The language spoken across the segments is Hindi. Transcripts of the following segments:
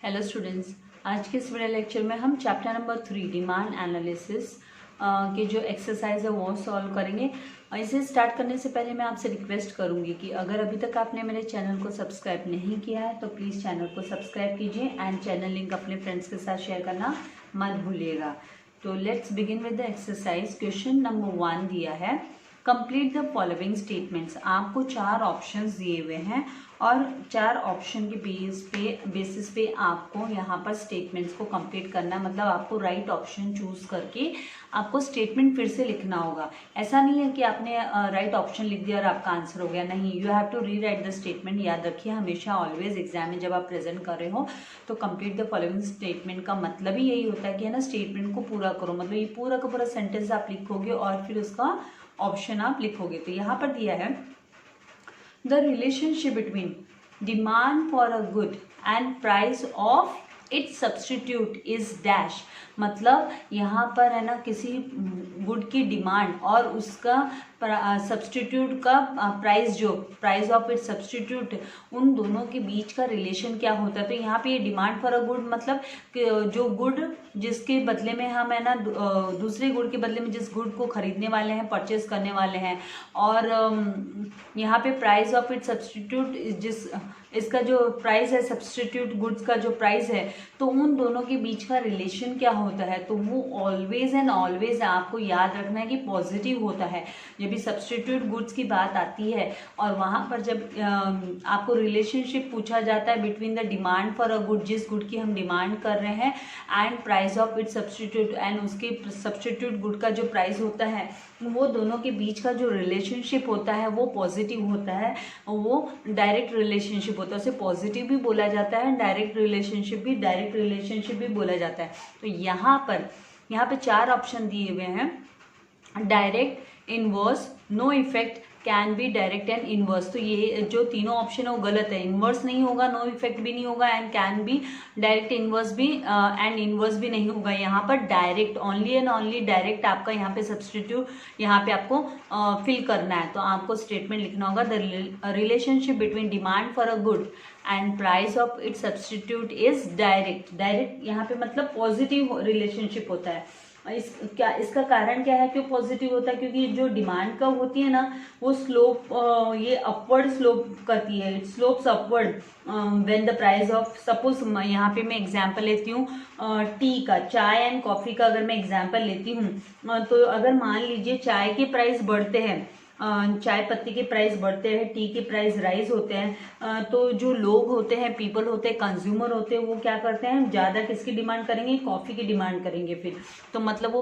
हेलो स्टूडेंट्स, आज के इस वीडियो लेक्चर में हम चैप्टर नंबर 3 डिमांड एनालिसिस के जो एक्सरसाइज है वो सॉल्व करेंगे। इसे स्टार्ट करने से पहले मैं आपसे रिक्वेस्ट करूंगी कि अगर अभी तक आपने मेरे चैनल को सब्सक्राइब नहीं किया है तो प्लीज़ चैनल को सब्सक्राइब कीजिए एंड चैनल लिंक अपने फ्रेंड्स के साथ शेयर करना मत भूलिएगा। तो let's begin with the exercise. Question number 1 दिया है, कंप्लीट द फॉलोइंग स्टेटमेंट्स। आपको 4 ऑप्शंस दिए हुए हैं और 4 ऑप्शन के बेसिस पे आपको यहाँ पर स्टेटमेंट्स को कंप्लीट करना है। मतलब आपको राइट ऑप्शन चूज करके आपको स्टेटमेंट फिर से लिखना होगा। ऐसा नहीं है कि आपने राइट ऑप्शन लिख दिया और आपका आंसर हो गया, नहीं, you have to rewrite the statement. याद रखिए हमेशा ऑलवेज एग्जाम में जब आप प्रेजेंट कर रहे हो तो कंप्लीट द फॉलोइंग स्टेटमेंट का मतलब ही यही होता है कि है ना, स्टेटमेंट को पूरा करो। मतलब ये पूरा का पूरा सेंटेंस आप लिखोगे और फिर उसका ऑप्शन आप लिखोगे। तो यहाँ पर दिया है the relationship between demand for a good and price of its substitute is dash. मतलब यहाँ पर है ना, किसी गुड की डिमांड और उसका सब्सटीट्यूट का प्राइस, जो प्राइस ऑफ इट्स सब्सटीट्यूट, उन दोनों के बीच का रिलेशन क्या होता है। तो यहाँ पे ये डिमांड फॉर अ गुड मतलब जो गुड जिसके बदले में हम है ना दूसरे गुड के बदले में जिस गुड को खरीदने वाले हैं, परचेस करने वाले हैं, और यहाँ पे प्राइस ऑफ इट्स सब्सटीट्यूट, जिस इसका जो प्राइस है, सब्सटीट्यूट गुड्स का जो प्राइस है, तो उन दोनों के बीच का रिलेशन क्या होता है। तो वो ऑलवेज एंड ऑलवेज आपको याद रखना है कि पॉजिटिव होता है। जब भी सब्सटीट्यूट गुड्स की बात आती है और वहाँ पर जब आपको रिलेशनशिप पूछा जाता है between the demand for a good, जिस गुड की हम डिमांड कर रहे हैं, and price of its substitute, and उसके सब्सटीट्यूट गुड का जो प्राइस होता है, वो दोनों के बीच का जो रिलेशनशिप होता है वो पॉजिटिव होता है। वो डायरेक्ट रिलेशनशिप होता है, उसे पॉजिटिव भी बोला जाता है, डायरेक्ट रिलेशनशिप भी बोला जाता है। तो यहाँ पे 4 ऑप्शन दिए हुए हैं, direct, inverse, no effect, can be, direct and inverse. तो ये जो तीनों ऑप्शन है वो गलत है। इनवर्स नहीं होगा, नो इफेक्ट भी नहीं होगा, and can be, direct inverse भी एंड इनवर्स भी नहीं होगा। यहाँ पर direct, only and only direct आपका यहाँ पे सब्सटीट्यूट यहाँ पे आपको फिल करना है। तो आपको स्टेटमेंट लिखना होगा, the relationship between demand for a good and price of its substitute is direct. Direct यहाँ पे मतलब पॉजिटिव रिलेशनशिप होता है। इसका कारण क्या है क्यों पॉजिटिव होता है? क्योंकि जो डिमांड कर्व होती है ना, वो स्लोप, ये अपवर्ड स्लोप करती है, it slopes upward when the price of, suppose यहाँ पे मैं एग्जांपल लेती हूँ टी का, चाय एंड कॉफी का अगर मैं एग्जांपल लेती हूँ, तो अगर मान लीजिए चाय के प्राइस बढ़ते हैं, चाय पत्ती के प्राइस बढ़ते हैं, टी के प्राइस राइज होते हैं, तो जो लोग होते हैं, पीपल होते हैं, कंज्यूमर होते हैं, वो क्या करते हैं, ज़्यादा किसकी डिमांड करेंगे? कॉफ़ी की डिमांड करेंगे। फिर तो मतलब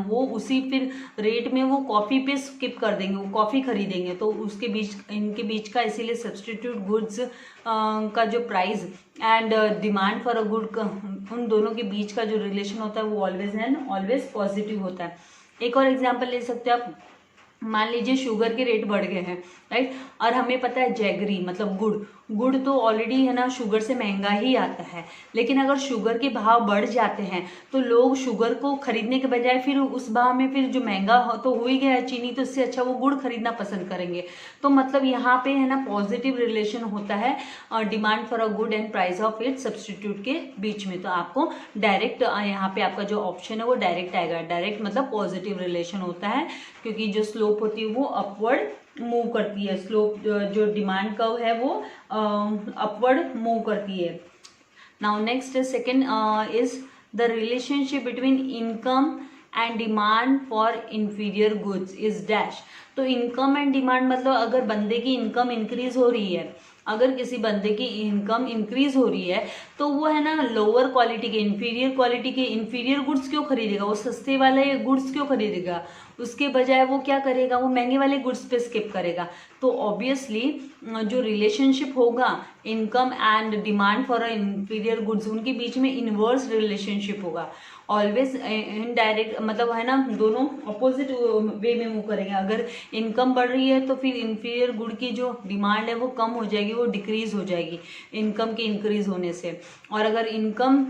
वो उसी फिर रेट में वो कॉफ़ी पे स्किप कर देंगे, वो कॉफ़ी खरीदेंगे। तो उसके बीच, इनके बीच का, इसीलिए सब्सटीट्यूट गुड्स का जो price and demand for a good, उन दोनों के बीच का जो रिलेशन होता है वो ऑलवेज एंड ऑलवेज पॉजिटिव होता है। एक और एग्जाम्पल ले सकते हैं आप। मान लीजिए शुगर के रेट बढ़ गए हैं, राइट, और हमें पता है जैगरी मतलब गुड़ तो ऑलरेडी है ना शुगर से महंगा ही आता है, लेकिन अगर शुगर के भाव बढ़ जाते हैं तो लोग शुगर को खरीदने के बजाय फिर उस भाव में, फिर जो महंगा तो हो ही गया चीनी, तो इससे अच्छा वो गुड़ खरीदना पसंद करेंगे। तो मतलब यहाँ पे है ना पॉजिटिव रिलेशन होता है demand for a good and price of it substitute के बीच में। तो आपको डायरेक्ट, यहाँ पे आपका जो ऑप्शन है वो डायरेक्ट आएगा। डायरेक्ट मतलब पॉजिटिव रिलेशन होता है, क्योंकि जो स्लोप होती है वो अपवर्ड मूव करती है। स्लोप, जो डिमांड कर्व है वो अपवर्ड मूव करती है। Now next second is the relationship between income and demand for inferior goods is dash. तो इनकम एंड डिमांड मतलब अगर बंदे की इनकम इंक्रीज हो रही है, अगर किसी बंदे की इनकम इंक्रीज हो रही है तो वो है ना लोअर क्वालिटी के, इंफीरियर क्वालिटी के इंफीरियर गुड्स क्यों खरीदेगा? वो सस्ते वाले गुड्स क्यों खरीदेगा? उसके बजाय वो क्या करेगा? वो महंगे वाले गुड्स पे स्किप करेगा। तो ऑब्वियसली जो रिलेशनशिप होगा income and demand for inferior goods, उनके बीच में इनवर्स रिलेशनशिप होगा। ऑलवेज इनडायरेक्ट मतलब है ना, दोनों अपोजिट वे में मूव करेंगे। अगर इनकम बढ़ रही है तो फिर इंफीरियर गुड की जो डिमांड है वो कम हो जाएगी, वो डिक्रीज हो जाएगी इनकम के इंक्रीज होने से। और अगर इनकम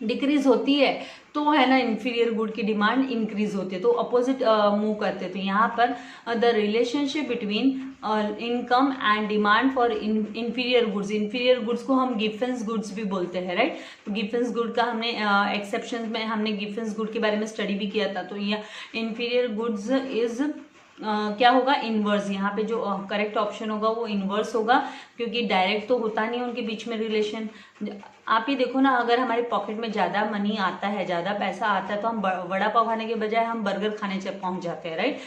डिक्रीज होती है तो है ना इंफीरियर गुड की डिमांड इंक्रीज होती है, तो अपोजिट मूव करते हैं। तो यहाँ पर the relationship between income and demand for inferior goods को हम गिफेंस गुड्स भी बोलते हैं, राइट। तो गिफेंस गुड का हमने एक्सेप्शन में हमने गिफेंस गुड के बारे में स्टडी भी किया था। तो यह इंफीरियर गुड्स इज क्या होगा, इनवर्स। यहाँ पे जो करेक्ट ऑप्शन होगा वो इनवर्स होगा, क्योंकि डायरेक्ट तो होता नहीं है उनके बीच में रिलेशन। आप ही देखो ना, अगर हमारे पॉकेट में ज़्यादा मनी आता है, ज़्यादा पैसा आता है, तो हम वड़ा पाव खाने के बजाय हम बर्गर खाने पहुंच जाते हैं, राइट।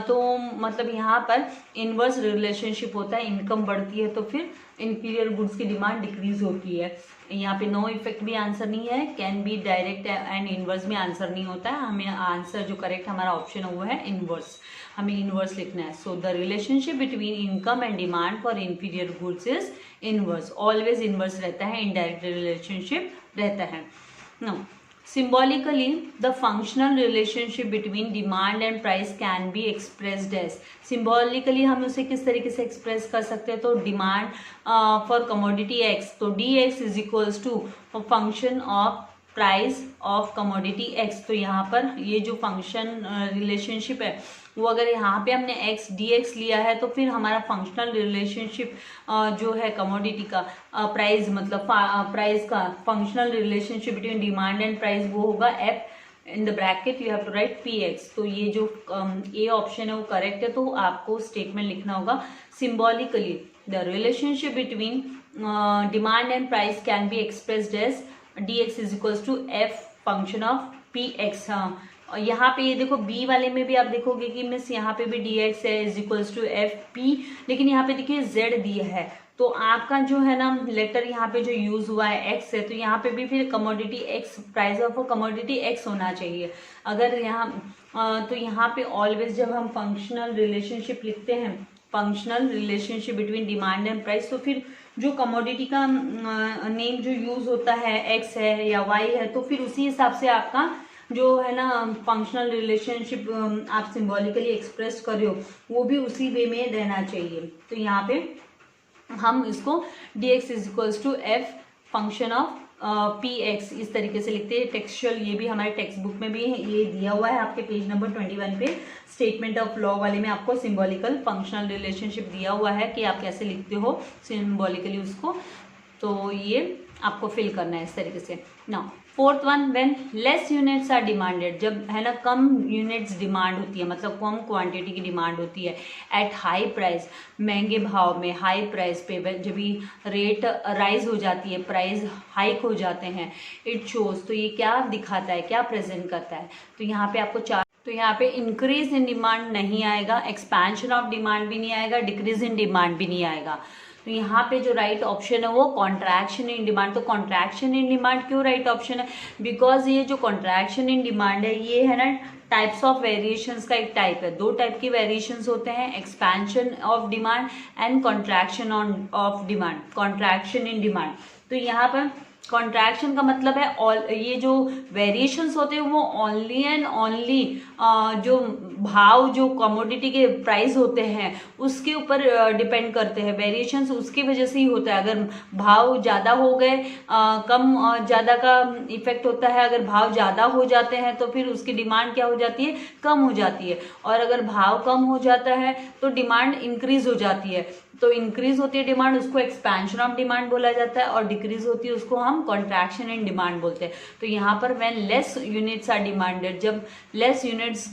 तो मतलब यहाँ पर इनवर्स रिलेशनशिप होता है, इनकम बढ़ती है तो फिर इंफीरियर गुड्स की डिमांड डिक्रीज होती है। यहाँ पे नो इफेक्ट भी आंसर नहीं है, can be direct and inverse में आंसर नहीं होता है। हमें आंसर जो करेक्ट हमारा ऑप्शन है वो है इनवर्स, हमें इनवर्स लिखना है। So the relationship between income and demand for inferior goods is inverse, always inverse रहता है, इनडायरेक्ट रिलेशनशिप रहता है। No, symbolically the functional relationship between demand and price can be expressed as, symbolically हम उसे किस तरीके से एक्सप्रेस कर सकते हैं, तो डिमांड फॉर कमोडिटी x, तो dx is equals to function of price of commodity x। तो यहाँ पर ये जो फंक्शन रिलेशनशिप है वो अगर यहाँ पे हमने x dx लिया है तो फिर हमारा फंक्शनल रिलेशनशिप जो है कमोडिटी का प्राइस मतलब प्राइस का functional relationship between demand and price वो होगा f in the bracket you have to write px। तो ये जो ए ऑप्शन है वो करेक्ट है, तो आपको स्टेटमेंट लिखना होगा symbolically the relationship between demand and price can be expressed as dx is equals to f function of px। हाँ, और यहाँ पे ये देखो बी वाले में भी आप देखोगे कि मिस यहाँ पे भी dx है इज इक्वल्स टू fp, लेकिन यहाँ पे देखिए z दिया है, तो आपका जो है ना लेटर यहाँ पे जो यूज हुआ है x है, तो यहाँ पे भी फिर commodity x, price of commodity x होना चाहिए। अगर यहाँ तो यहाँ पे ऑलवेज जब हम फंक्शनल रिलेशनशिप लिखते हैं, functional relationship between demand and price, तो फिर जो कमोडिटी का नेम जो यूज होता है x है या y है, तो फिर उसी हिसाब से आपका जो है ना फंक्शनल रिलेशनशिप आप सिंबॉलिकली एक्सप्रेस कर रहे हो वो भी उसी वे में रहना चाहिए। तो यहाँ पे हम इसको dx is equals to f function of px इस तरीके से लिखते हैं। टेक्सचुअल ये भी हमारे टेक्स्ट बुक में भी ये दिया हुआ है आपके पेज नंबर 21 पे, स्टेटमेंट ऑफ लॉ वाले में आपको सिंबॉलिकल फंक्शनल रिलेशनशिप दिया हुआ है कि आप कैसे लिखते हो सिंबॉलिकली उसको, तो ये आपको फिल करना है इस तरीके से। Now fourth one, when less units are demanded, जब है ना कम यूनिट्स डिमांड होती है, मतलब कम क्वांटिटी की डिमांड होती है, एट हाई प्राइस, महंगे भाव में, हाई प्राइस पे जब भी रेट राइज हो जाती है, प्राइस हाइक हो जाते हैं, इट शोज, तो ये क्या दिखाता है, क्या प्रेजेंट करता है, तो यहाँ पे आपको चार, तो यहाँ पे इंक्रीज इन डिमांड नहीं आएगा, एक्सपेंशन ऑफ डिमांड भी नहीं आएगा, डिक्रीज इन डिमांड भी नहीं आएगा। तो यहाँ पे जो राइट ऑप्शन है वो कॉन्ट्रैक्शन इन डिमांड। तो कॉन्ट्रैक्शन इन डिमांड क्यों राइट ऑप्शन है, बिकॉज ये जो कॉन्ट्रैक्शन इन डिमांड है ये है ना टाइप्स ऑफ वेरिएशंस का एक टाइप है। दो टाइप की वेरिएशंस होते हैं, expansion of demand and contraction of demand, contraction in demand. तो यहाँ पर कॉन्ट्रैक्शन का मतलब है ये जो वेरिएशंस होते हैं वो ओनली एंड ओनली जो भाव, जो कमोडिटी के प्राइस होते हैं उसके ऊपर डिपेंड करते हैं। वेरिएशंस उसकी वजह से ही होता है, अगर भाव ज़्यादा हो गए कम ज़्यादा का इफेक्ट होता है, अगर भाव ज़्यादा हो जाते हैं तो फिर उसकी डिमांड क्या हो जाती है, कम हो जाती है, और अगर भाव कम हो जाता है तो डिमांड इंक्रीज हो जाती है। तो इंक्रीज होती है डिमांड, उसको एक्सपेंशन ऑफ डिमांड बोला जाता है, और डिक्रीज होती है उसको हम कॉन्ट्रैक्शन इन डिमांड बोलते हैं। तो यहाँ पर when less units are demanded, जब लेस यूनिट्स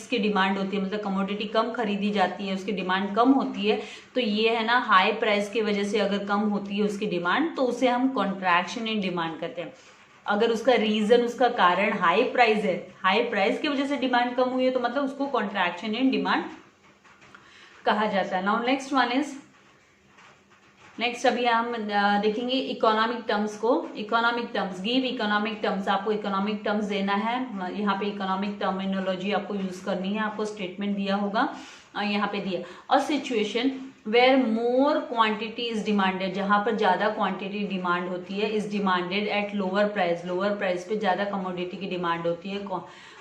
की डिमांड होती है, मतलब कमोडिटी कम खरीदी जाती है, उसकी डिमांड कम होती है, तो ये है ना हाई प्राइस की वजह से अगर कम होती है उसकी डिमांड, तो उसे हम कॉन्ट्रैक्शन इन डिमांड कहते हैं। अगर उसका रीजन, उसका कारण हाई प्राइस है, हाई प्राइस की वजह से डिमांड कम हुई है, तो मतलब उसको कॉन्ट्रैक्शन इन डिमांड कहा जाता है। Now next one is, next अभी हम देखेंगे इकोनॉमिक टर्म्स को। Economic terms, give economic terms, आपको इकोनॉमिक टर्म्स देना है। यहाँ पे इकोनॉमिक टर्मिनोलॉजी आपको यूज करनी है, आपको स्टेटमेंट दिया होगा, यहाँ पे दिया, a situation where more quantity is demanded, जहाँ पर ज़्यादा क्वांटिटी डिमांड होती है, is demanded at lower price, lower price पे ज़्यादा कमोडिटी की डिमांड होती है,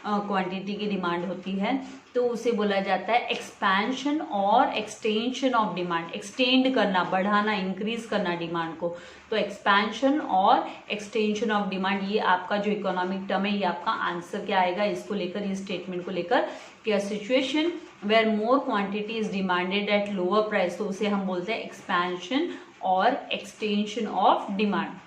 क्वांटिटी की डिमांड होती है तो उसे बोला जाता है एक्सपेंशन और एक्सटेंशन ऑफ डिमांड। एक्सटेंड करना, बढ़ाना, इंक्रीज करना डिमांड को, तो एक्सपेंशन और एक्सटेंशन ऑफ डिमांड, ये आपका जो इकोनॉमिक टर्म है, ये आपका आंसर क्या आएगा इसको लेकर, इस स्टेटमेंट को लेकर कि a situation where more quantity is demanded at lower price, तो उसे हम बोलते हैं एक्सपेंशन और extension of demand.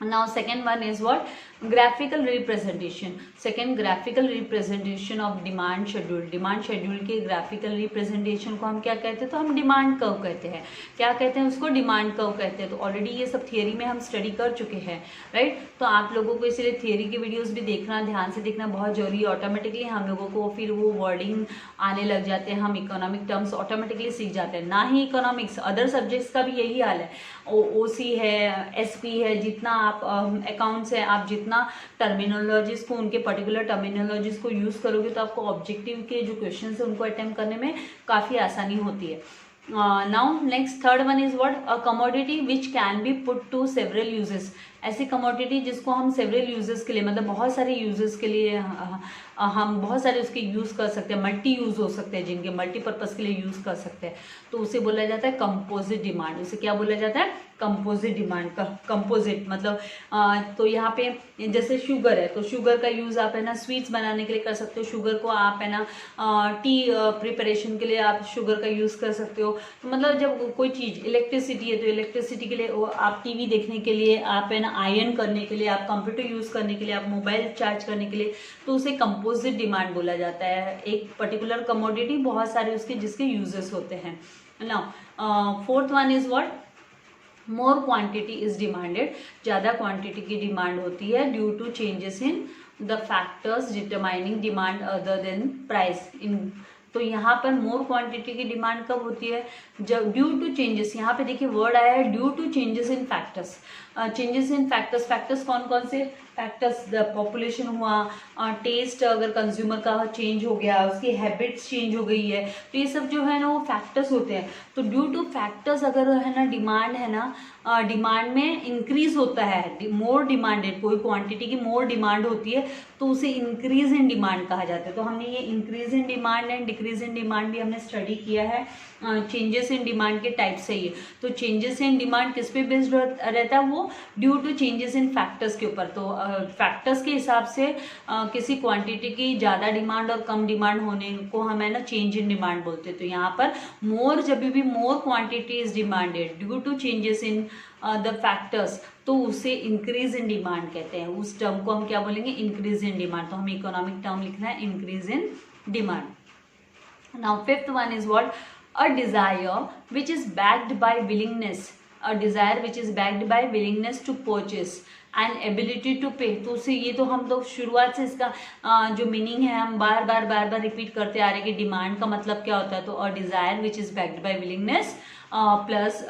Now second one is what? Graphical representation. Second, graphical representation of demand schedule. Demand schedule के graphical representation को हम क्या कहते हैं? तो हम demand curve कहते हैं। क्या कहते हैं उसको? demand curve कहते हैं। तो ऑलरेडी ये सब थियरी में हम स्टडी कर चुके हैं, राइट? तो आप लोगों को इसलिए थियरी की वीडियोस भी देखना, ध्यान से देखना बहुत जरूरी है। ऑटोमेटिकली हम लोगों को फिर वो वर्डिंग आने लग जाते हैं, हम इकोनॉमिक टर्म्स ऑटोमेटिकली सीख जाते हैं। ना ही इकोनॉमिक्स, अदर सब्जेक्ट्स का भी यही हाल है। ओसी है, एसपी है, जितना आप अकाउंट्स है, आप जितना टर्मिनोलॉजीज को, उनके पर्टिकुलर टर्मिनोलॉजीज को यूज करोगे तो आपको ऑब्जेक्टिव के जो क्वेश्चन है उनको अटेम्प्ट करने में काफी आसानी होती है। Now next third one is what? A commodity which can be put to several uses. ऐसी कमोडिटी जिसको हम सेवरल यूजेस के लिए, मतलब बहुत सारे यूजेस के लिए हम बहुत सारे उसके यूज कर सकते हैं, मल्टी यूज हो सकते हैं, जिनके मल्टीपर्पज के लिए यूज कर सकते हैं, तो उसे बोला जाता है कंपोजिट डिमांड। उसे क्या बोला जाता है? Composite demand. कंपोजिट मतलब तो यहाँ पे जैसे शुगर है, तो शुगर का यूज आप है ना स्वीट्स बनाने के लिए कर सकते हो। शुगर को आप है ना टी प्रिपरेशन के लिए आप शुगर का यूज कर सकते हो। तो मतलब जब कोई चीज, इलेक्ट्रिसिटी है तो इलेक्ट्रिसिटी के लिए आप टीवी देखने के लिए, आप है ना आयरन करने के लिए, आप कंप्यूटर यूज करने के लिए, आप मोबाइल चार्ज करने के लिए, तो उसे कंपोजिट डिमांड बोला जाता है। एक पर्टिकुलर कमोडिटी, बहुत सारे उसके जिसके यूजेस होते हैं। Now fourth one is what? More quantity is demanded. ज़्यादा क्वांटिटी की डिमांड होती है due to changes in the factors determining demand other than price. इन तो यहाँ पर मोर क्वांटिटी की डिमांड कब होती है? जब ड्यू टू चेंजेस, यहाँ पे देखिए वर्ड आया है due to changes in factors. Changes in factors, factors कौन कौन से? फैक्टर्स, द पॉपुलेशन हुआ, टेस्ट अगर कंज्यूमर का चेंज हो गया, उसकी हैबिट्स चेंज हो गई है, तो ये सब जो है ना वो फैक्टर्स होते हैं। तो ड्यू टू फैक्टर्स अगर है ना डिमांड है ना, डिमांड में इंक्रीज होता है, मोर डिमांडेड, कोई क्वांटिटी की मोर डिमांड होती है तो उसे इंक्रीज इन डिमांड कहा जाता है। तो हमने ये increase in demand and decrease in demand भी हमने स्टडी किया है। चेंजेस इन डिमांड के टाइप से ही। तो चेंजेस इन डिमांड किस पे बेस्ड रहता है? वो due to changes in factors के ऊपर। तो फैक्टर्स के हिसाब से किसी क्वांटिटी की ज़्यादा डिमांड और कम डिमांड होने को हम है ना चेंज इन डिमांड बोलते हैं। तो यहाँ पर मोर, जब भी more quantity is demanded due to changes in the factors, तो उसे इंक्रीज इन डिमांड कहते हैं। उस टर्म को हम क्या बोलेंगे? Increase in demand. तो हमें इकोनॉमिक टर्म लिखना है increase in demand. Now fifth one is what? A desire which is backed by willingness, a desire which is backed by willingness to purchase and ability to pay। तो उसे ये तो हम लोग शुरुआत से इसका जो मीनिंग है हम बार बार रिपीट करते आ रहे हैं कि डिमांड का मतलब क्या होता है। तो a desire which is backed by willingness plus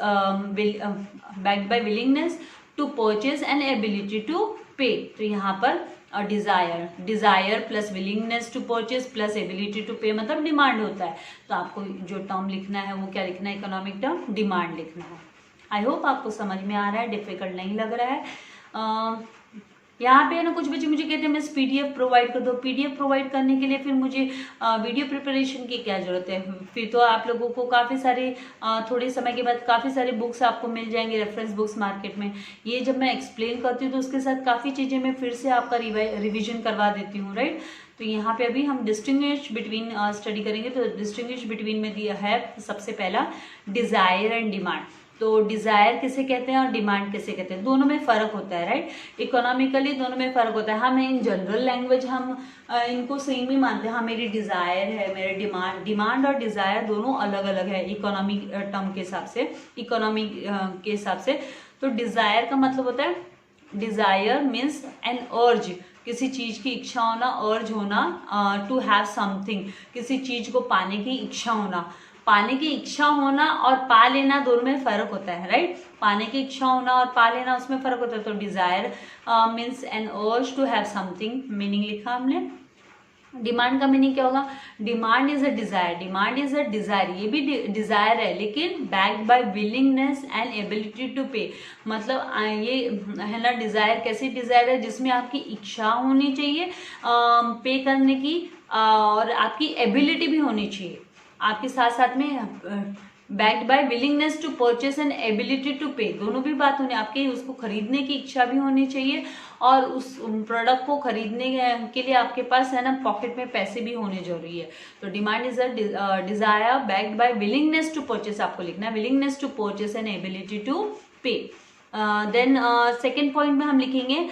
backed by willingness to purchase and ability to pay. तो यहाँ पर desire plus willingness to purchase plus ability to pay मतलब डिमांड होता है। तो आपको जो टर्म लिखना है वो क्या लिखना है? इकोनॉमिक टर्म डिमांड लिखना है। आई होप आपको समझ में आ रहा है, डिफिकल्ट नहीं लग रहा है। यहाँ पे है ना कुछ बच्चे मुझे कहते हैं मिस पीडीएफ प्रोवाइड कर दो। पीडीएफ प्रोवाइड करने के लिए फिर मुझे वीडियो प्रिपरेशन की क्या जरूरत है? फिर तो आप लोगों को काफ़ी सारे थोड़े समय के बाद काफ़ी सारे बुक्स आपको मिल जाएंगे रेफरेंस बुक्स मार्केट में। ये जब मैं एक्सप्लेन करती हूँ तो उसके साथ काफ़ी चीज़ें मैं फिर से आपका रिविजन करवा देती हूँ, राइट? तो यहाँ पे अभी हम डिस्टिंग्विश बिटवीन स्टडी करेंगे। तो डिस्टिंग्विश बिटवीन में दिया है सबसे पहला डिजायर एंड डिमांड। तो डिजायर किसे कहते हैं और डिमांड किसे कहते हैं? दोनों में फर्क होता है, राइट? इकोनॉमिकली दोनों में फर्क होता है। हम इन जनरल लैंग्वेज हम इनको सेम ही मानते हैं। हाँ मेरी डिजायर है, मेरे डिमांड और डिजायर दोनों अलग अलग है इकोनॉमिक टर्म के हिसाब से, इकोनॉमिक के हिसाब से। तो डिजायर का मतलब होता है, डिजायर मीन्स एन अर्ज, किसी चीज की इच्छा होना, अर्ज होना, टू हैव समथिंग, किसी चीज को पाने की इच्छा होना। पाने की इच्छा होना और पा लेना दोनों में फर्क होता है, राइट? पाने की इच्छा होना और पा लेना उसमें फर्क होता है। तो desire means an urge to have something, meaning लिखा हमने। डिमांड का मीनिंग क्या होगा? Demand is a desire, demand is a desire, ये भी डिजायर है लेकिन backed by willingness and ability to pay. मतलब ये है ना डिजायर, कैसी डिजायर है? जिसमें आपकी इच्छा होनी चाहिए पे करने की, और आपकी एबिलिटी भी होनी चाहिए आपके साथ साथ में। Backed by willingness to purchase and ability to pay, दोनों भी बात होनी, आपके उसको खरीदने की इच्छा भी होनी चाहिए और उस प्रोडक्ट को खरीदने के लिए आपके पास है ना पॉकेट में पैसे भी होने जरूरी है। तो demand is a desire backed by willingness to purchase, आपको लिखना है willingness to purchase and ability to pay. Then second point में हम लिखेंगे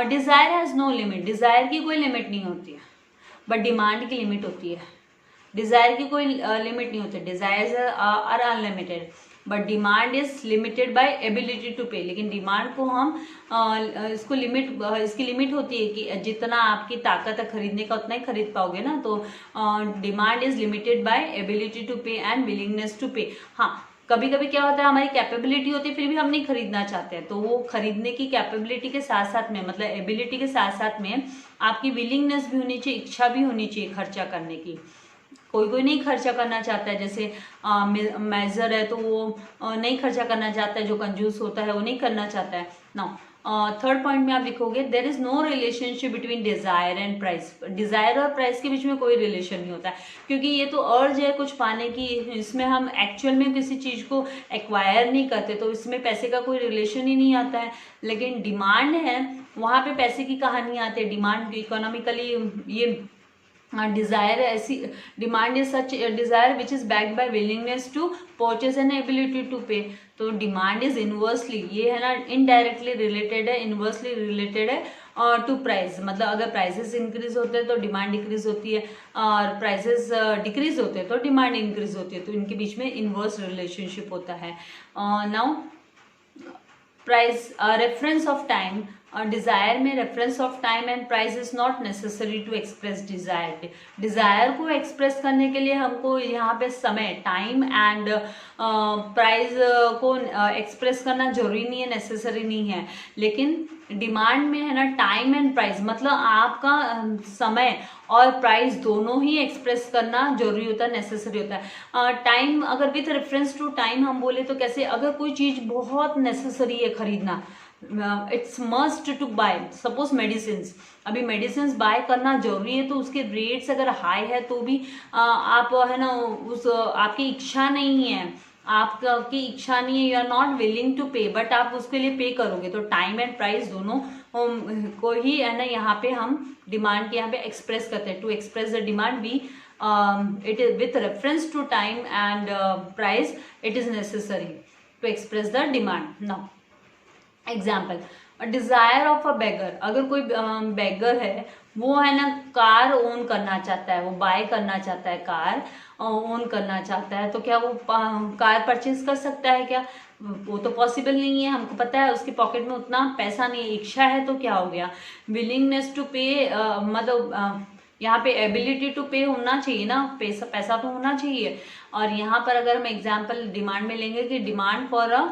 desire has no limit, desire की कोई लिमिट नहीं होती है बट डिमांड की लिमिट होती है। डिजायर की कोई लिमिट नहीं होती, desires are unlimited but demand is limited by ability to pay. लेकिन डिमांड को हम इसको इसकी लिमिट होती है कि जितना आपकी ताकत है खरीदने का उतना ही खरीद पाओगे ना। तो demand is limited by ability to pay and willingness to pay. हाँ, कभी कभी क्या होता है हमारी कैपेबिलिटी होती है फिर भी हम नहीं खरीदना चाहते हैं, तो वो खरीदने की कैपेबिलिटी के साथ साथ में, मतलब एबिलिटी के साथ साथ में आपकी विलिंगनेस भी होनी चाहिए, इच्छा भी होनी चाहिए खर्चा करने की। कोई कोई नहीं खर्चा करना चाहता है, जैसे मेजर है तो वो नहीं खर्चा करना चाहता है, जो कंजूस होता है वो नहीं करना चाहता है ना। थर्ड पॉइंट में आप लिखोगे there is no relationship between desire and price, desire और प्राइस के बीच में कोई रिलेशन नहीं होता है, क्योंकि ये तो अर्ज है कुछ पाने की, इसमें हम एक्चुअल में किसी चीज को एक्वायर नहीं करते, तो इसमें पैसे का कोई रिलेशन ही नहीं आता है। लेकिन डिमांड है वहां पे पैसे की कहानी आती है, डिमांड इकोनॉमिकली ये डिजायर ऐसी, demand is such desire which is backed by willingness to purchase and ability to pay. तो डिमांड इज इनवर्सली, ये है ना इनडायरेक्टली रिलेटेड है, इनवर्सली रिलेटेड है टू प्राइस। मतलब अगर प्राइसेस इंक्रीज होते हैं तो डिमांड डिक्रीज होती है, और प्राइसेस डिक्रीज होते हैं तो डिमांड इंक्रीज होती है, तो इनके बीच में इनवर्स रिलेशनशिप होता है। Now price reference of time, desire में reference of time and price is not necessary to express desire. Desire को एक्सप्रेस करने के लिए हमको यहाँ पे समय, टाइम एंड प्राइस को एक्सप्रेस करना जरूरी नहीं है, नेसेसरी नहीं है। लेकिन डिमांड में है ना टाइम एंड प्राइस, मतलब आपका समय और प्राइस दोनों ही एक्सप्रेस करना जरूरी होता है, नेसेसरी होता है। टाइम अगर विथ रेफरेंस टू टाइम हम बोले तो कैसे, अगर कोई चीज बहुत नेसेसरी है खरीदना, it's must to buy, suppose medicine, अभी मेडिसिन बाय करना जरूरी है तो उसके रेट्स अगर हाई है तो भी आप है ना उस आपकी इच्छा नहीं है, आपकी इच्छा नहीं है, you are not willing to pay, but आप उसके लिए पे करोगे। तो टाइम एंड प्राइस दोनों को ही है ना यहाँ पे हम डिमांड के यहाँ पे एक्सप्रेस करते हैं। To express the demand we it is with reference to time and price it is necessary to express the demand. Now example, desire of a beggar, अगर कोई बेगर है वो है ना कार ओन करना चाहता है, वो बाय करना चाहता है, कार ओन करना चाहता है, तो क्या वो कार परचेज कर सकता है क्या? वो तो पॉसिबल नहीं है, हमको पता है उसकी पॉकेट में उतना पैसा नहीं है। इच्छा है तो क्या हो गया, विलिंगनेस टू पे, मतलब यहाँ पे एबिलिटी टू पे होना चाहिए ना, पैसा तो होना चाहिए। और यहाँ पर अगर हम एग्जाम्पल डिमांड में लेंगे कि demand for a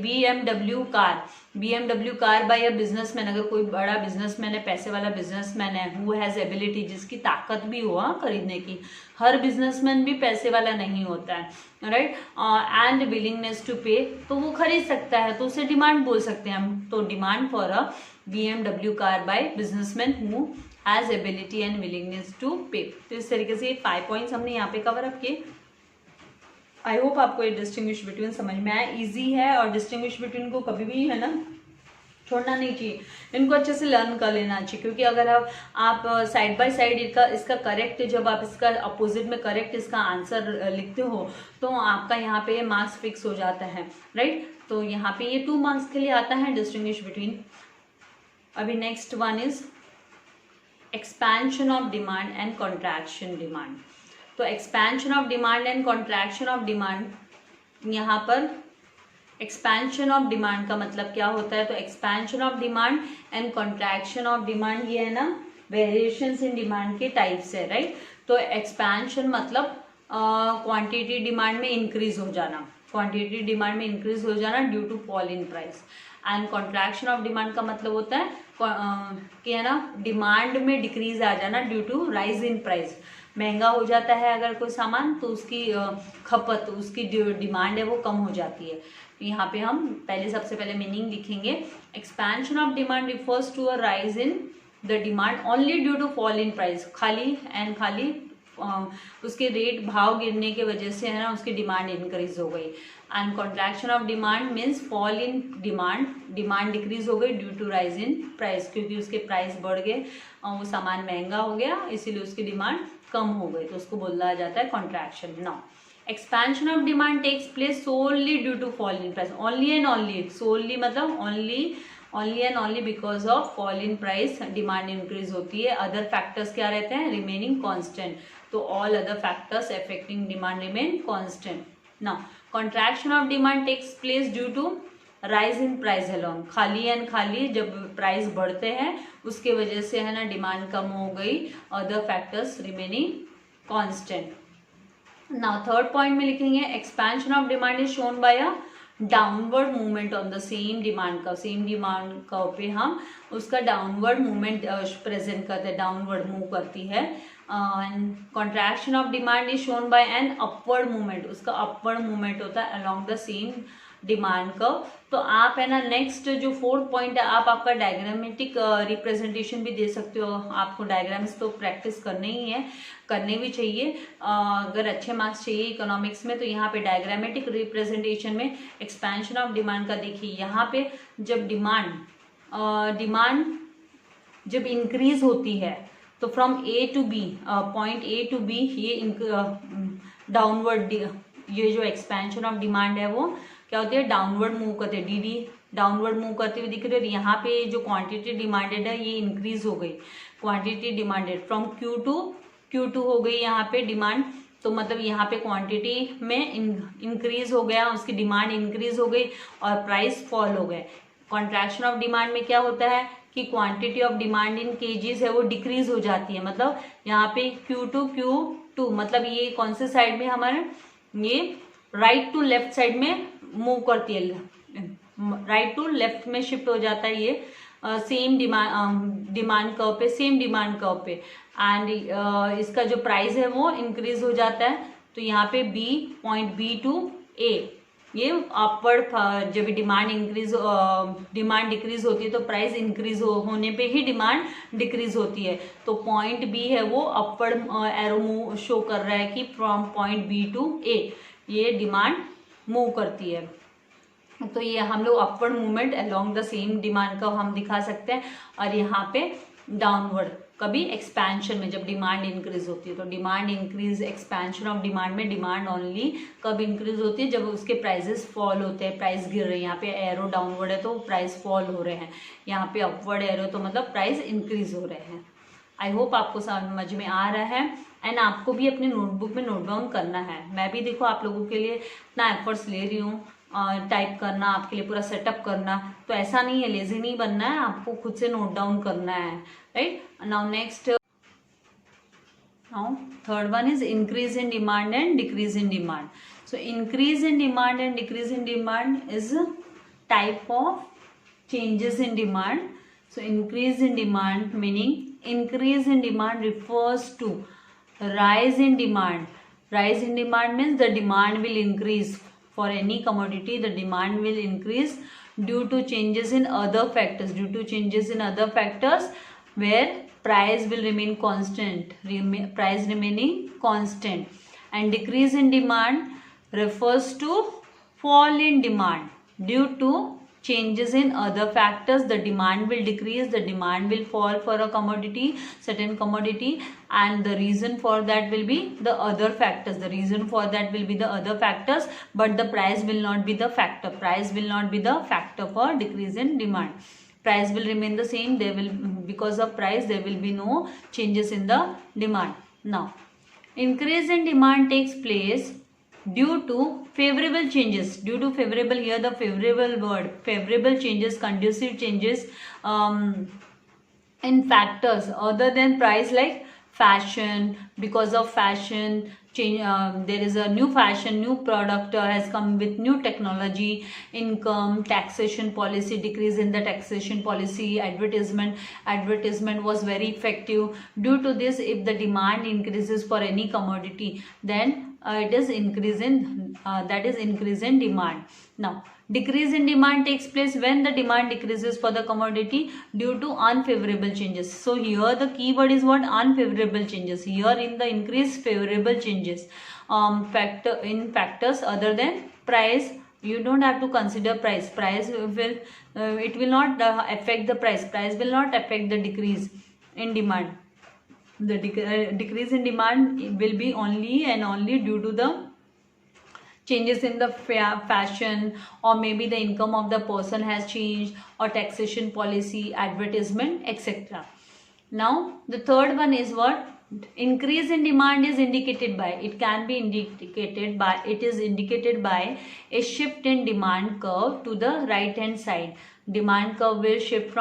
BMW car, BMW car by a businessman, अगर कोई बड़ा बिजनेसमैन है, पैसे वाला बिजनेसमैन है, हु हैज एबिलिटी, जिसकी ताकत भी हो खरीदने की, हर बिजनेसमैन भी पैसे वाला नहीं होता है, right, and willingness to pay, तो वो खरीद सकता है, तो उसे डिमांड बोल सकते हैं हम। तो demand for a BMW car by businessman who has ability and willingness to pay. तो इस तरीके से 5 पॉइंट्स हमने यहाँ पे कवर अप किए। आई होप आपको ये डिस्टिंग्विश बिटवीन समझ में आया, इजी है, और डिस्टिंग्विश बिटवीन को कभी भी है ना छोड़ना नहीं चाहिए, इनको अच्छे से लर्न कर लेना चाहिए, क्योंकि अगर आप साइड बाय साइड इसका करेक्ट, जब आप इसका अपोजिट में करेक्ट इसका आंसर लिखते हो तो आपका यहाँ पे मार्क्स फिक्स हो जाता है, राइट। तो यहाँ पे ये 2 मार्क्स के लिए आता है डिस्टिंग्विश बिटवीन। अभी next one is expansion of demand and contraction demand. तो expansion of demand and contraction of demand, यहाँ पर एक्सपेंशन ऑफ डिमांड का मतलब क्या होता है, तो expansion of demand and contraction of demand, ये है ना वेरिएशंस इन डिमांड के टाइप्स है, राइट। तो एक्सपेंशन मतलब क्वांटिटी डिमांड में इंक्रीज हो जाना, क्वांटिटी डिमांड में इंक्रीज हो जाना due to fall in price, and contraction of demand का मतलब होता है कि है ना डिमांड में डिक्रीज आ जाना due to rise in price. महंगा हो जाता है अगर कोई सामान तो उसकी खपत, उसकी डिमांड है वो कम हो जाती है। यहाँ पे हम पहले सबसे पहले मीनिंग लिखेंगे। Expansion of demand refers to a rise in the demand only due to fall in price. खाली उसके रेट भाव गिरने के वजह से है ना उसकी डिमांड इंक्रीज हो गई। And contraction of demand means fall in demand decrease हो गई due to rise in price, क्योंकि उसके प्राइस बढ़ गए और वो सामान महंगा हो गया इसीलिए उसकी डिमांड कम हो गई, तो उसको बोला जाता है contraction. Now expansion of demand takes place solely due to fall in price. Only and only, solely मतलब only and only because of fall in price demand increase होती है। अदर फैक्टर्स क्या रहते हैं? Remaining constant. तो all other factors affecting demand remain constant. Now contraction of demand takes place due to rise in price alone. खाली जब प्राइस बढ़ते हैं उसके वजह से है ना डिमांड कम हो गई, other factors remaining constant. Now third point में लिखेंगे expansion of demand is shown by a downward movement on the same demand curve. Same demand curve पे हम उसका डाउनवर्ड मूवमेंट प्रेजेंट करते हैं, डाउनवर्ड मूव करती है। And contraction of demand is shown by an upward movement, उसका अपवर्ड मूवमेंट होता है along the same demand curve. तो आप है ना नेक्स्ट जो फोर्थ पॉइंट है आप आपका डायग्रामेटिक रिप्रेजेंटेशन भी दे सकते हो। आपको डायग्राम्स तो प्रैक्टिस करने ही है, करने भी चाहिए। अगर अच्छे मार्क्स चाहिए इकोनॉमिक्स में तो यहाँ पे डायग्रामेटिक रिप्रेजेंटेशन में एक्सपेंशन ऑफ डिमांड का देखिए। यहाँ पे जब डिमांड जब इंक्रीज होती है तो from A to B, point A to B, ये डाउनवर्ड, ये जो एक्सपेंशन ऑफ डिमांड है वो क्या होती है? डाउनवर्ड मूव करते हैं, डी डाउनवर्ड मूव करते हुए दिख रहे हैं। यहाँ पे जो क्वांटिटी डिमांडेड है ये इंक्रीज हो गई, क्वांटिटी डिमांडेड फ्रॉम Q2 हो गई यहाँ पे डिमांड। तो मतलब यहाँ पे क्वांटिटी में इंक्रीज हो गया, उसकी डिमांड इंक्रीज हो गई और प्राइस फॉल हो गए। कॉन्ट्रैक्शन ऑफ डिमांड में क्या होता है कि quantity of demand in KGs है वो डिक्रीज हो जाती है। मतलब यहाँ पे Q2 मतलब ये कौन से साइड में हमारे, ये राइट टू लेफ्ट साइड में मूव करती है, राइट टू लेफ्ट में शिफ्ट हो जाता है ये सेम डिमांड कर्व पे, सेम डिमांड कर्व पे। एंड इसका जो प्राइस है वो इंक्रीज हो जाता है। तो यहाँ पे पॉइंट B टू A, ये अपवर्ड, जब डिमांड डिक्रीज होती है तो प्राइस इंक्रीज होने पे ही डिमांड डिक्रीज होती है। तो पॉइंट B है वो अपवर्ड एरो मूव शो कर रहा है कि from point B to A ये डिमांड मूव करती है। तो ये हम लोग upward movement along the same demand का हम दिखा सकते हैं। और यहाँ पे डाउनवर्ड कभी एक्सपेंशन में जब डिमांड इंक्रीज होती है, तो demand increase, expansion of demand में डिमांड ओनली कब इंक्रीज होती है? जब उसके प्राइसेस फॉल होते हैं, प्राइस गिर रहे हैं। यहाँ पे एरो डाउनवर्ड है तो प्राइस फॉल हो रहे हैं, यहाँ पे अपवर्ड एरो तो मतलब प्राइस इंक्रीज हो रहे हैं। आई होप आपको समझ में आ रहा है। एंड आपको भी अपने नोटबुक में नोट डाउन करना है। मैं भी देखो आप लोगों के लिए इतना एफर्ट्स ले रही हूँ, टाइप करना, आपके लिए पूरा सेटअप करना। तो ऐसा नहीं है, लेजी नहीं बनना है, आपको खुद से नोट डाउन करना है, right. Now next, now third one is increase in demand and decrease in demand. So increase in demand and decrease in demand is type of changes in demand. So increase in demand, meaning increase in demand refers to rise in demand. Rise in demand means the demand will increase for any commodity. The demand will increase due to changes in other factors. Due to changes in other factors where price will remain constant. Price remaining constant. And decrease in demand refers to fall in demand due to changes in other factors. The demand will decrease, the demand will fall for a commodity, certain commodity, and the reason for that will be the other factors. The reason for that will be the other factors, but the price will not be the factor. Price will not be the factor for decrease in demand. Price will remain the same. There will, because of price, there will be no changes in the demand. Now, increase in demand takes place due to favorable changes. Due to favorable, here the favorable word, favorable changes, conducive changes in factors other than price, like fashion. Because of fashion, change, there is a new fashion, new product has come with new technology, income, taxation policy, decrease in the taxation policy, advertisement was very effective. Due to this, if the demand increases for any commodity, then it is increase in increase in demand. Now decrease in demand takes place when the demand decreases for the commodity due to unfavorable changes. So here the keyword is what? Unfavorable changes. Here in the increase, favorable changes, factors other than price. You don't have to consider price will it will not affect the price will not affect the decrease in demand. The decrease in demand will be only and only due to the changes in the fashion, or maybe the income of the person has changed, or taxation policy, advertisement, etc. Now the third one is what? Increase in demand is indicated by, it can be indicated by, it is indicated by a shift in demand curve to the right hand side. Demand curve will shift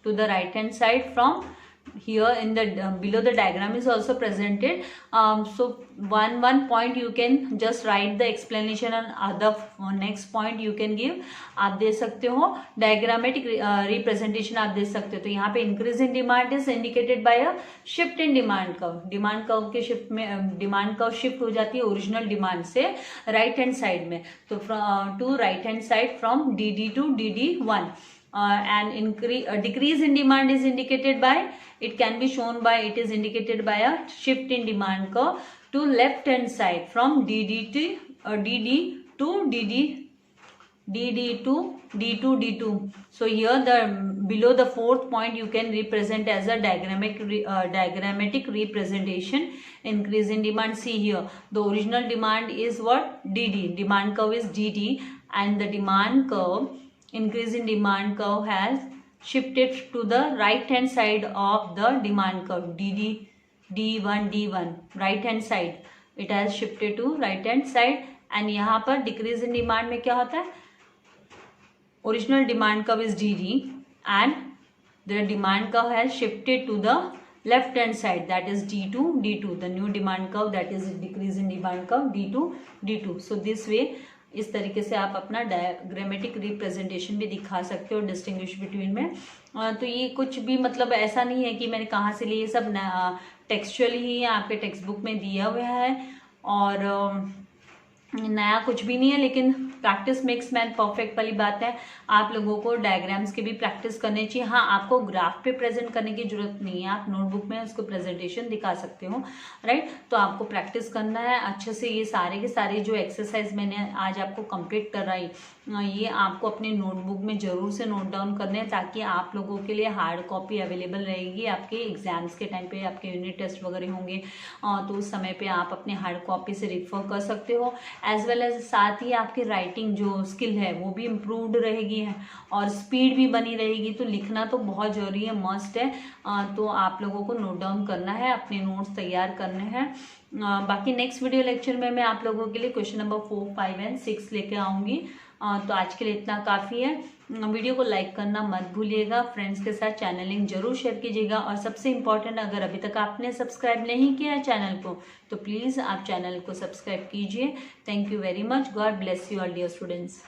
to the right hand side from here. In the below the diagram is also presented. So one point you can just write the explanation, and other next point you can give. आप दे सकते हो diagrammatic representation आप दे सकते हो. तो यहाँ पे increase in demand is indicated by a shift in demand curve. Demand curve के shift में demand curve shift हो जाती है original demand से right hand side में. तो to right hand side from DD to DD1. And decrease in demand is indicated by, it can be shown by, it is indicated by a shift in demand curve to left hand side from DD to D2. So here the below the fourth point you can represent as a diagrammatic representation. Increase in demand, see here the original demand is what? DD, demand curve is DD, and the demand curve, increase in demand curve has shifted to the right hand side of the demand curve. D1 right hand side, it has shifted to right hand side. And यहाँ पर decrease in demand में क्या होता है? Original demand curve is DD and the demand curve has shifted to the left hand side, that is D2. The new demand curve, that is decrease in demand curve, D2. So this way, इस तरीके से आप अपना डायग्रामेटिक रिप्रेजेंटेशन भी दिखा सकते हो डिस्टिंग्विश बिटवीन में. तो ये कुछ भी मतलब ऐसा नहीं है कि मैंने कहाँ से लिए, सब टेक्सचुअली ही आपके टेक्स्ट बुक में दिया हुआ है और नया कुछ भी नहीं है. लेकिन प्रैक्टिस मेक्स मैन परफेक्ट वाली बात है. आप लोगों को डायग्राम्स की भी प्रैक्टिस करनी चाहिए. हाँ, आपको ग्राफ पे प्रेजेंट करने की जरूरत नहीं है, आप नोटबुक में उसको प्रेजेंटेशन दिखा सकते हो, राइट. तो आपको प्रैक्टिस करना है अच्छे से. ये सारे के सारे जो एक्सरसाइज मैंने आज आपको कंप्लीट कराई, ये आपको अपने नोटबुक में ज़रूर से नोट डाउन करने हैं, ताकि आप लोगों के लिए हार्ड कॉपी अवेलेबल रहेगी. आपके एग्जाम्स के टाइम पे आपके यूनिट टेस्ट वगैरह होंगे तो उस समय पे आप अपने हार्ड कॉपी से रिफर कर सकते हो. एज वेल एज साथ ही आपकी राइटिंग जो स्किल है वो भी इम्प्रूव्ड रहेगी और स्पीड भी बनी रहेगी. तो लिखना तो बहुत ज़रूरी है, मस्ट है. तो आप लोगों को नोट डाउन करना है, अपने नोट्स तैयार करने हैं. बाकी नेक्स्ट वीडियो लेक्चर में मैं आप लोगों के लिए क्वेश्चन नंबर 4, 5 एंड 6 लेके आऊँगी. तो आज के लिए इतना काफ़ी है. वीडियो को लाइक करना मत भूलिएगा, फ्रेंड्स के साथ चैनल लिंक जरूर शेयर कीजिएगा. और सबसे इम्पॉर्टेंट, अगर अभी तक आपने सब्सक्राइब नहीं किया है चैनल को, तो प्लीज़ आप चैनल को सब्सक्राइब कीजिए. Thank you very much. God bless you all dear students.